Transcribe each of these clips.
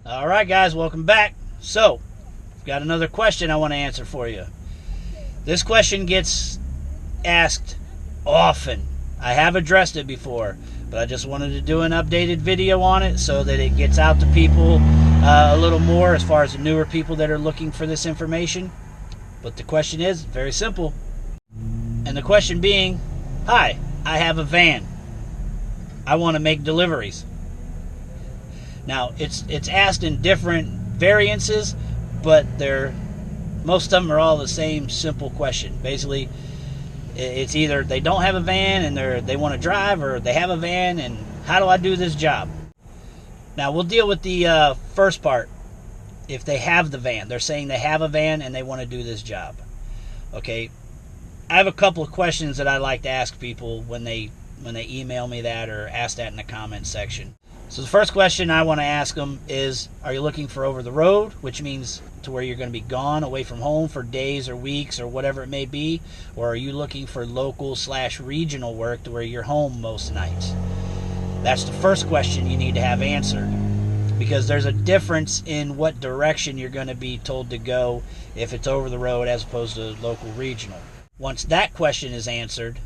All right, guys, welcome back. So, I've got another question I want to answer for you. This question gets asked often. I have addressed it before, but I just wanted to do an updated video on it so that it gets out to people a little more as far as the newer people that are looking for this information. But the question is very simple. And the question being, hi, I have a van. I want to make deliveries. Now, it's asked in different variances, but most of them are all the same simple question. Basically, it's either they don't have a van and they want to drive, or they have a van and how do I do this job? Now, we'll deal with the first part. If they have the van, they're saying they have a van and they want to do this job. Okay, I have a couple of questions that I like to ask people when they email me that or ask that in the comment section. So the first question I want to ask them is, are you looking for over the road, which means to where you're going to be gone away from home for days or weeks or whatever it may be, or are you looking for local/regional work to where you're home most nights? That's the first question you need to have answered, because there's a difference in what direction you're going to be told to go if it's over the road as opposed to local regional. Once that question is answered,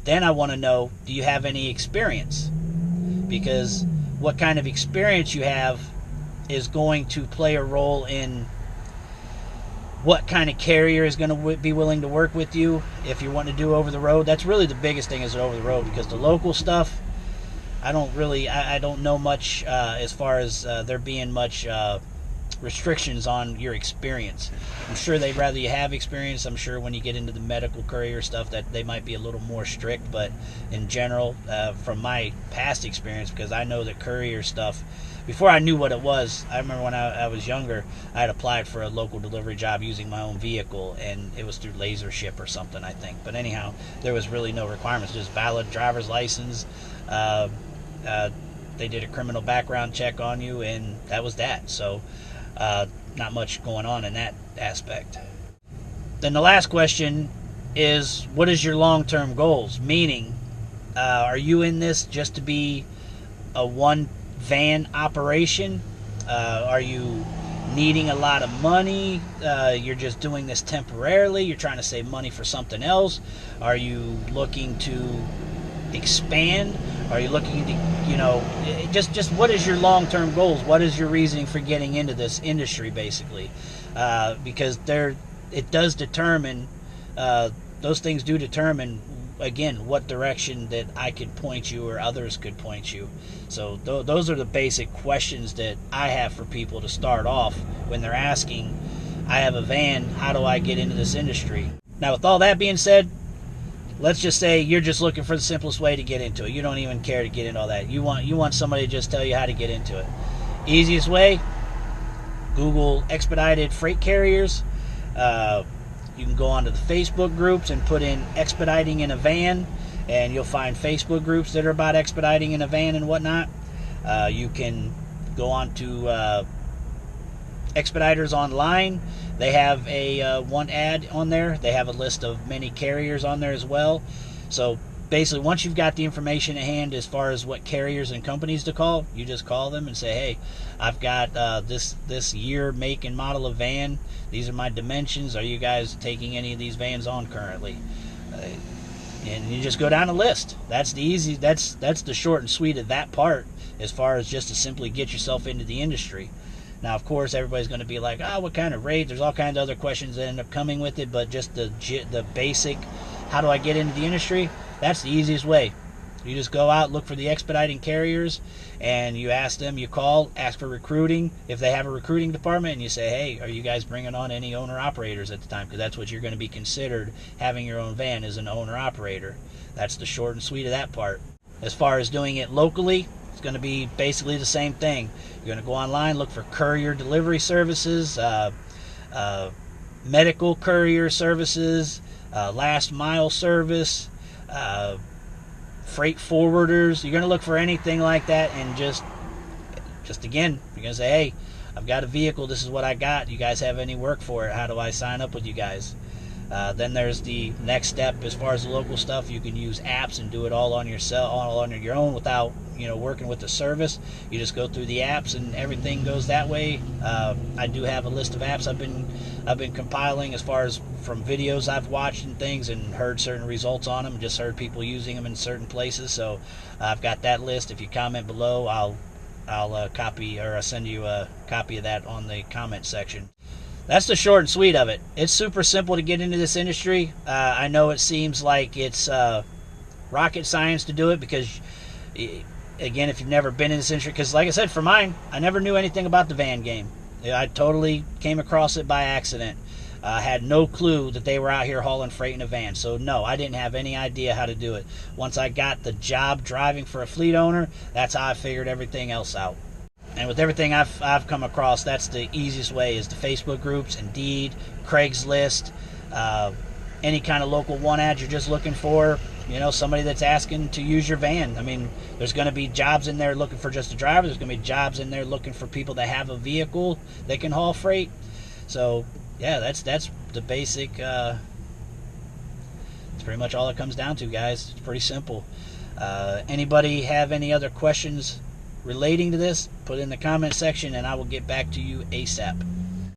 then I want to know, do you have any experience? Because what kind of experience you have is going to play a role in what kind of carrier is going to be willing to work with you if you want to do over the road. That's really the biggest thing, is over the road, because the local stuff, I don't know much as far as there being much restrictions on your experience. I'm sure they'd rather you have experience. I'm sure when you get into the medical courier stuff that they might be a little more strict, but in general, from my past experience, because I know that courier stuff, before I knew what it was, I remember when I was younger, I had applied for a local delivery job using my own vehicle, and it was through Laser Ship or something, I think. But anyhow, there was really no requirements, just valid driver's license. They did a criminal background check on you, and that was that. So not much going on in that aspect. Then the last question is, what is your long-term goals? Meaning, are you in this just to be a one van operation? Are you needing a lot of money? You're just doing this temporarily? You're trying to save money for something else? Are you looking to expand? Are you looking to, just what is your long-term goals? What is your reasoning for getting into this industry, basically? Because it does determine, those things do determine, again, what direction that I could point you or others could point you. So those are the basic questions that I have for people to start off when they're asking, I have a van, how do I get into this industry? Now, with all that being said, let's just say you're just looking for the simplest way to get into it. You don't even care to get into all that. You want somebody to just tell you how to get into it. Easiest way, Google expedited freight carriers. You can go onto the Facebook groups and put in expediting in a van, and you'll find Facebook groups that are about expediting in a van and whatnot. You can go on to Expediters Online. They have a one ad on there. They have a list of many carriers on there as well. So basically, once you've got the information at hand as far as what carriers and companies to call, you just call them and say, hey, I've got this year, make, and model of van. These are my dimensions. Are you guys taking any of these vans on currently? And you just go down a list. That's the short and sweet of that part, as far as just to simply get yourself into the industry. Now, of course, everybody's going to be like, what kind of rate? There's all kinds of other questions that end up coming with it, but just the basic, how do I get into the industry? That's the easiest way. You just go out, look for the expediting carriers, and you ask them, you call, ask for recruiting. If they have a recruiting department, and you say, hey, are you guys bringing on any owner-operators at the time? Because that's what you're going to be considered, having your own van as an owner-operator. That's the short and sweet of that part. As far as doing it locally, it's going to be basically the same thing. You're going to go online, look for courier delivery services, medical courier services, last mile service, freight forwarders. You're going to look for anything like that, and just again, you're going to say, hey, I've got a vehicle, this is what I got. You guys have any work for it? How do I sign up with you guys? Then there's the next step as far as the local stuff. You can use apps and do it all on your own without working with the service. You just go through the apps and everything goes that way. I do have a list of apps I've been compiling as far as from videos I've watched and things, and heard certain results on them. Just heard people using them in certain places. So I've got that list. If you comment below, I'll copy, or I'll send you a copy of that on the comment section. That's the short and sweet of it. It's super simple to get into this industry. I know it seems like it's rocket science to do it, because again, if you've never been in this industry, because like I said, for mine, I never knew anything about the van game. I totally came across it by accident. I had no clue that they were out here hauling freight in a van. So no, I didn't have any idea how to do it. Once I got the job driving for a fleet owner, that's how I figured everything else out. And with everything I've come across, that's the easiest way, is the Facebook groups, Indeed, Craigslist, any kind of local one ad you're just looking for, somebody that's asking to use your van. I mean, there's going to be jobs in there looking for just a driver. There's going to be jobs in there looking for people that have a vehicle that can haul freight. So yeah, that's the basic. It's pretty much all it comes down to, guys. It's pretty simple. Anybody have any other questions relating to this? Put it in the comment section and I will get back to you ASAP.